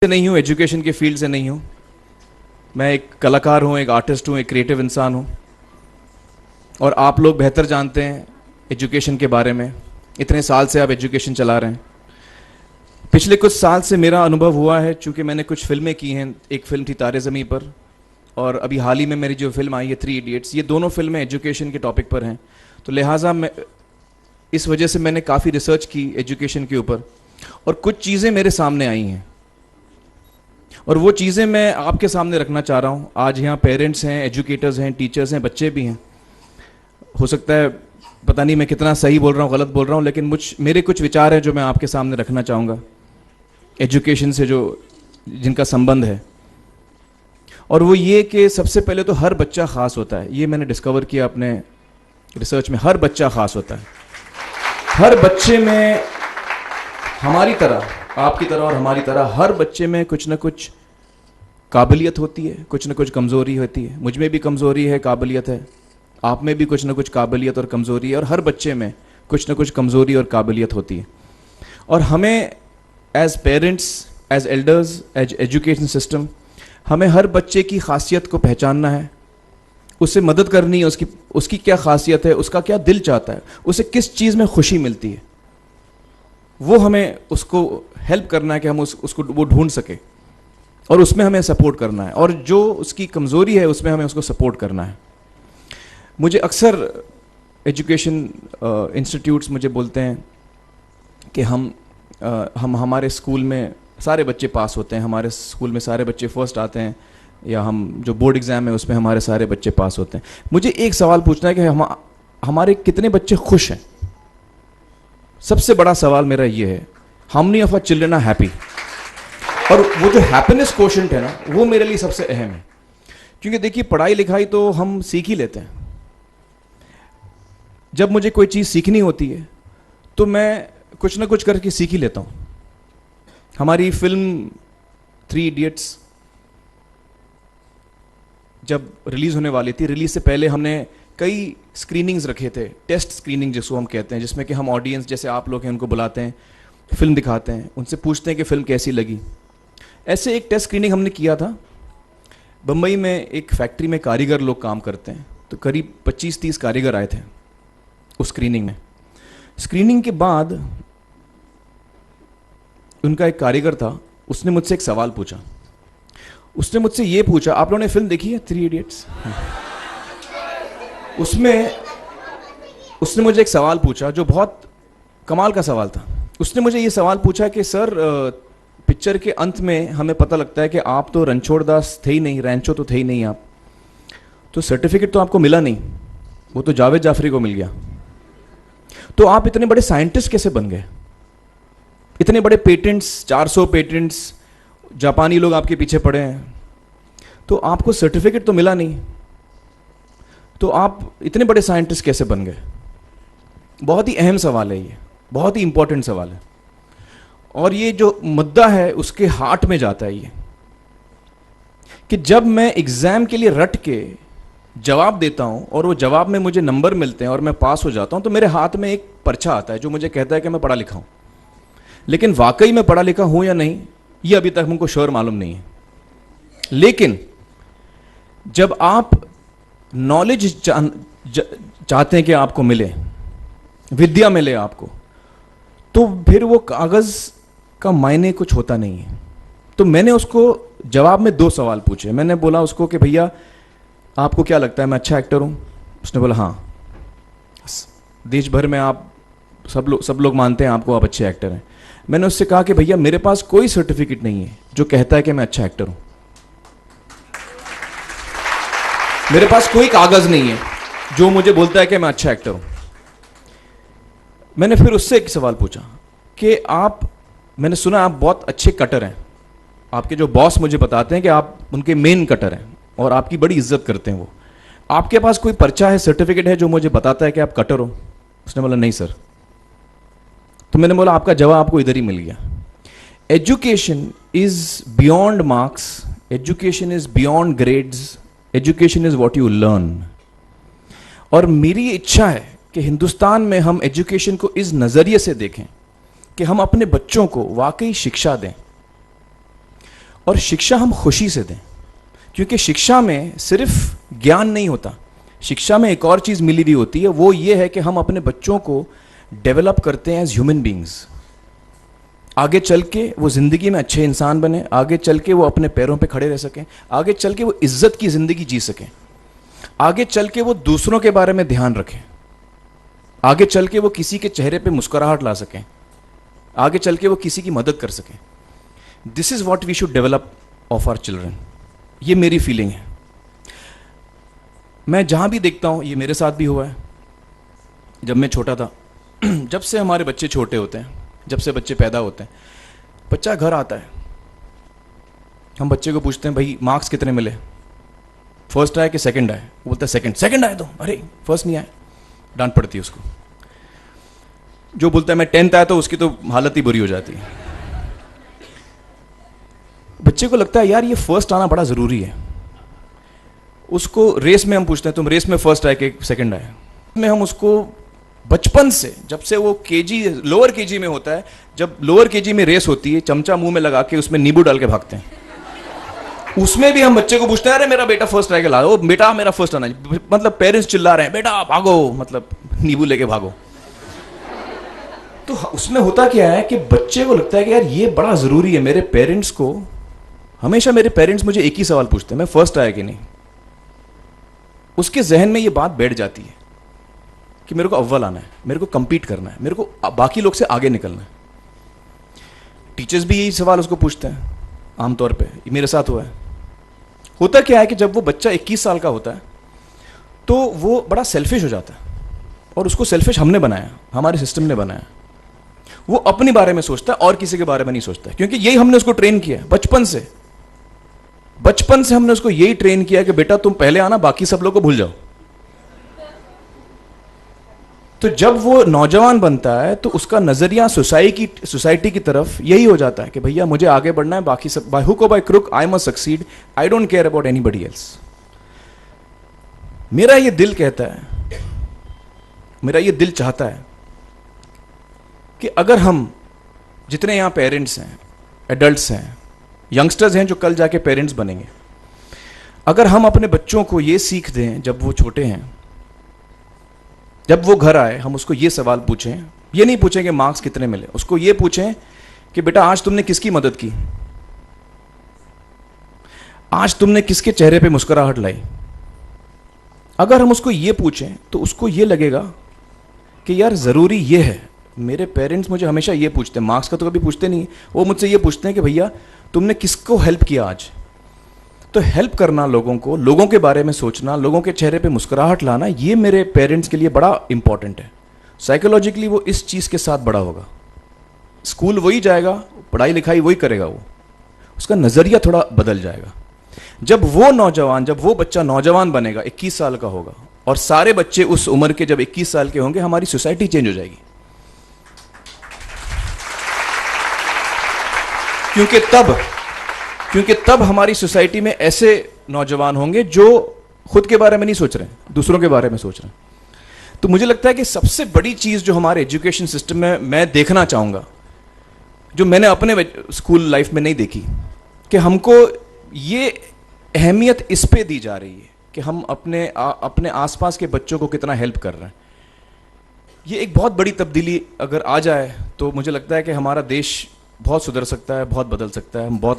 से नहीं हूँ, एजुकेशन के फील्ड से नहीं हूँ। मैं एक कलाकार हूँ, एक आर्टिस्ट हूँ, एक क्रिएटिव इंसान हूँ। और आप लोग बेहतर जानते हैं एजुकेशन के बारे में। इतने साल से आप एजुकेशन चला रहे हैं। पिछले कुछ साल से मेरा अनुभव हुआ है, चूँकि मैंने कुछ फिल्में की हैं। एक फिल्म थी तारे ज़मीं पर, और अभी हाल ही में मेरी जो फिल्म आई है 3 इडियट्स, ये दोनों फिल्में एजुकेशन के टॉपिक पर हैं। तो लिहाजा मैं इस वजह से मैंने काफ़ी रिसर्च की एजुकेशन के ऊपर, और कुछ चीज़ें मेरे सामने आई हैं और वो चीज़ें मैं आपके सामने रखना चाह रहा हूँ। आज यहाँ पेरेंट्स हैं, एजुकेटर्स हैं, टीचर्स हैं, बच्चे भी हैं। हो सकता है पता नहीं मैं कितना सही बोल रहा हूँ, गलत बोल रहा हूँ, लेकिन मेरे कुछ विचार हैं जो मैं आपके सामने रखना चाहूँगा एजुकेशन से जो जिनका संबंध है। और वो ये कि सबसे पहले तो हर बच्चा ख़ास होता है। ये मैंने डिस्कवर किया अपने रिसर्च में। हर बच्चा ख़ास होता है। हर बच्चे में, हमारी तरह, आपकी तरह और हमारी तरह, हर बच्चे में कुछ ना कुछ काबिलियत होती है, कुछ ना कुछ कमज़ोरी होती है। मुझ में भी कमज़ोरी है, काबिलियत है। आप में भी कुछ ना कुछ काबिलियत और कमज़ोरी है, और हर बच्चे में कुछ ना कुछ कमज़ोरी और काबिलियत होती है। और हमें as parents, as elders, as education system, हमें हर बच्चे की खासियत को पहचानना है, उससे मदद करनी है। उसकी क्या खासियत है, उसका क्या दिल चाहता है, उसे किस चीज़ में खुशी मिलती है, वो हमें उसको हेल्प करना है कि हम उसको वो ढूंढ सके, और उसमें हमें सपोर्ट करना है। और जो उसकी कमज़ोरी है उसमें हमें उसको सपोर्ट करना है। मुझे अक्सर एजुकेशन इंस्टीट्यूट्स मुझे बोलते हैं कि हम हमारे स्कूल में सारे बच्चे पास होते हैं, हमारे स्कूल में सारे बच्चे फर्स्ट आते हैं, या हम जो बोर्ड एग्ज़ाम है उसमें हमारे सारे बच्चे पास होते हैं। मुझे एक सवाल पूछना है कि हमारे कितने बच्चे खुश हैं? सबसे बड़ा सवाल मेरा ये है, how many of our children are happy? और वो जो हैप्पीनेस कोशेंट है ना, वो मेरे लिए सबसे अहम है। क्योंकि देखिए, पढ़ाई लिखाई तो हम सीख ही लेते हैं। जब मुझे कोई चीज़ सीखनी होती है तो मैं कुछ ना कुछ करके सीख ही लेता हूँ। हमारी फिल्म 3 इडियट्स जब रिलीज़ होने वाली थी, रिलीज़ से पहले हमने कई स्क्रीनिंग्स रखे थे, टेस्ट स्क्रीनिंग जिसको हम कहते हैं, जिसमें कि हम ऑडियंस जैसे आप लोग हैं उनको बुलाते हैं, फिल्म दिखाते हैं, उनसे पूछते हैं कि फ़िल्म कैसी लगी। ऐसे एक टेस्ट स्क्रीनिंग हमने किया था। बम्बई में एक फैक्ट्री में कारीगर लोग काम करते हैं, तो करीब 25-30 कारीगर आए थे उस स्क्रीनिंग में। स्क्रीनिंग के बाद उनका एक कारीगर था, उसने मुझसे एक सवाल पूछा। उसने मुझसे ये पूछा, आप लोगों ने फिल्म देखी है 3 इडियट्स? उसमें उसने मुझे एक सवाल पूछा जो बहुत कमाल का सवाल था। उसने मुझे ये सवाल पूछा कि सर, पिक्चर के अंत में हमें पता लगता है कि आप तो रणछोड़ दास थे ही नहीं, रैंचो तो थे ही नहीं आप, तो सर्टिफिकेट तो आपको मिला नहीं, वो तो जावेद जाफरी को मिल गया। तो आप इतने बड़े साइंटिस्ट कैसे बन गए? इतने बड़े पेटेंट्स, 400 पेटेंट्स, जापानी लोग आपके पीछे पड़े हैं, तो आपको सर्टिफिकेट तो मिला नहीं, तो आप इतने बड़े साइंटिस्ट कैसे बन गए? बहुत ही अहम सवाल है ये, बहुत ही इंपॉर्टेंट सवाल है। और ये जो मुद्दा है उसके हार्ट में जाता है ये, कि जब मैं एग्जाम के लिए रट के जवाब देता हूं और वो जवाब में मुझे नंबर मिलते हैं और मैं पास हो जाता हूं, तो मेरे हाथ में एक पर्चा आता है जो मुझे कहता है कि मैं पढ़ा लिखा हूं। लेकिन वाकई में पढ़ा लिखा हूं या नहीं, ये अभी तक हमको श्योर मालूम नहीं है। लेकिन जब आप नॉलेज चाहते हैं कि आपको मिले, विद्या मिले आपको, तो फिर वो कागज का मायने कुछ होता नहीं है। तो मैंने उसको जवाब में 2 सवाल पूछे। मैंने बोला उसको कि भैया, आपको क्या लगता है मैं अच्छा एक्टर हूं? उसने बोला हाँ, देश भर में आप सब लोग मानते हैं आपको, आप अच्छे एक्टर हैं। मैंने उससे कहा कि भैया, मेरे पास कोई सर्टिफिकेट नहीं है जो कहता है कि मैं अच्छा एक्टर हूं। मेरे पास कोई कागज नहीं है जो मुझे बोलता है कि मैं अच्छा एक्टर हूं। मैंने फिर उससे एक सवाल पूछा कि मैंने सुना आप बहुत अच्छे कटर हैं, आपके जो बॉस मुझे बताते हैं कि आप उनके मेन कटर हैं और आपकी बड़ी इज्जत करते हैं वो, आपके पास कोई पर्चा है, सर्टिफिकेट है जो मुझे बताता है कि आप कटर हो? उसने बोला नहीं सर। तो मैंने बोला आपका जवाब आपको इधर ही मिल गया। Education is beyond marks, education is beyond grades, education is what you learn. और मेरी इच्छा है कि हिंदुस्तान में हम एजुकेशन को इस नज़रिए से देखें कि हम अपने बच्चों को वाकई शिक्षा दें। और शिक्षा हम खुशी से दें, क्योंकि शिक्षा में सिर्फ ज्ञान नहीं होता, शिक्षा में एक और चीज़ मिली हुई होती है, वो ये है कि हम अपने बच्चों को डेवलप करते हैं एज ह्यूमन बींग्स। आगे चल के वो ज़िंदगी में अच्छे इंसान बने, आगे चल के वो अपने पैरों पे खड़े रह सकें, आगे चल के वो इज्जत की ज़िंदगी जी सकें, आगे चल के वो दूसरों के बारे में ध्यान रखें, आगे चल के वो किसी के चेहरे पे मुस्कुराहट ला सकें, आगे चल के वो किसी की मदद कर सकें। This is what we should develop of our children. ये मेरी फीलिंग है। मैं जहाँ भी देखता हूँ, ये मेरे साथ भी हुआ है जब मैं छोटा था। जब से हमारे बच्चे छोटे होते हैं, जब से बच्चे पैदा होते हैं, बच्चा घर आता है, हम बच्चे को पूछते हैं भाई मार्क्स कितने मिले, फर्स्ट आया कि सेकंड आया? वो बोलता है सेकंड। सेकंड आया तो अरे फर्स्ट नहीं आया, डांट पड़ती है उसको। जो बोलता है मैं 10th आया तो उसकी तो हालत ही बुरी हो जाती है। बच्चे को लगता है यार ये फर्स्ट आना बड़ा ज़रूरी है। उसको रेस में हम पूछते हैं तुम रेस में फर्स्ट आए कि सेकंड आए, में हम उसको बचपन से, जब से वो केजी लोअर केजी में होता है, जब लोअर केजी में रेस होती है, चमचा मुंह में लगा के उसमें नींबू डाल के भागते हैं, उसमें भी हम बच्चे को पूछते हैं अरे मेरा बेटा फर्स्ट आएगा, ला, ओ बेटा मेरा फर्स्ट आना, मतलब पेरेंट्स चिल्ला रहे हैं बेटा भागो, मतलब नींबू लेके भागो। तो उसमें होता क्या है कि बच्चे को लगता है कि यार ये बड़ा जरूरी है। मेरे पेरेंट्स को हमेशा, मेरे पेरेंट्स मुझे एक ही सवाल पूछते हैं, मैं फर्स्ट आया कि नहीं। उसके जहन में ये बात बैठ जाती है कि मेरे को अव्वल आना है, मेरे को compete करना है, मेरे को बाकी लोग से आगे निकलना है। टीचर्स भी यही सवाल उसको पूछते हैं आमतौर पे, मेरे साथ हुआ है। होता क्या है कि जब वो बच्चा 21 साल का होता है तो वो बड़ा सेल्फिश हो जाता है, और उसको सेल्फिश हमने बनाया, हमारे सिस्टम ने बनाया। वो अपने बारे में सोचता है और किसी के बारे में नहीं सोचता है, क्योंकि यही हमने उसको ट्रेन किया है बचपन से। बचपन से हमने उसको यही ट्रेन किया कि बेटा तुम पहले आना, बाकी सब लोग को भूल जाओ। तो जब वो नौजवान बनता है तो उसका नजरिया सोसाइटी की तरफ यही हो जाता है कि भैया मुझे आगे बढ़ना है, बाकी सब बाय हुक और by crook I must succeed, I don't care about anybody else. मेरा ये दिल कहता है, मेरा ये दिल चाहता है कि अगर हम जितने यहां पेरेंट्स हैं, एडल्ट्स हैं, यंगस्टर्स हैं जो कल जाके पेरेंट्स बनेंगे, अगर हम अपने बच्चों को ये सीख दें जब वो छोटे हैं, जब वो घर आए हम उसको ये सवाल पूछें, ये नहीं पूछें कि मार्क्स कितने मिले, उसको ये पूछें कि बेटा आज तुमने किसकी मदद की, आज तुमने किसके चेहरे पे मुस्कुराहट लाई। अगर हम उसको ये पूछें तो उसको ये लगेगा कि यार ज़रूरी ये है। मेरे पेरेंट्स मुझे हमेशा ये पूछते हैं, मार्क्स का तो कभी पूछते नहीं, वो मुझसे ये पूछते हैं कि भैया तुमने किसको हेल्प किया आज। तो हेल्प करना लोगों को, लोगों के बारे में सोचना, लोगों के चेहरे पे मुस्कुराहट लाना, ये मेरे पेरेंट्स के लिए बड़ा इंपॉर्टेंट है। साइकोलॉजिकली वो इस चीज़ के साथ बड़ा होगा, स्कूल वही जाएगा, पढ़ाई लिखाई वही करेगा, वो उसका नज़रिया थोड़ा बदल जाएगा। जब वो नौजवान, जब वो बच्चा नौजवान बनेगा, 21 साल का होगा, और सारे बच्चे उस उम्र के जब 21 साल के होंगे, हमारी सोसाइटी चेंज हो जाएगी। क्योंकि तब हमारी सोसाइटी में ऐसे नौजवान होंगे जो खुद के बारे में नहीं सोच रहे, दूसरों के बारे में सोच रहे हैं। तो मुझे लगता है कि सबसे बड़ी चीज जो हमारे एजुकेशन सिस्टम में मैं देखना चाहूंगा, जो मैंने अपने स्कूल लाइफ में नहीं देखी, कि हमको ये अहमियत इस पे दी जा रही है कि हम अपने आसपास के बच्चों को कितना हेल्प कर रहे हैं। ये एक बहुत बड़ी तब्दीली अगर आ जाए तो मुझे लगता है कि हमारा देश बहुत सुधर सकता है, बहुत बदल सकता है, हम बहुत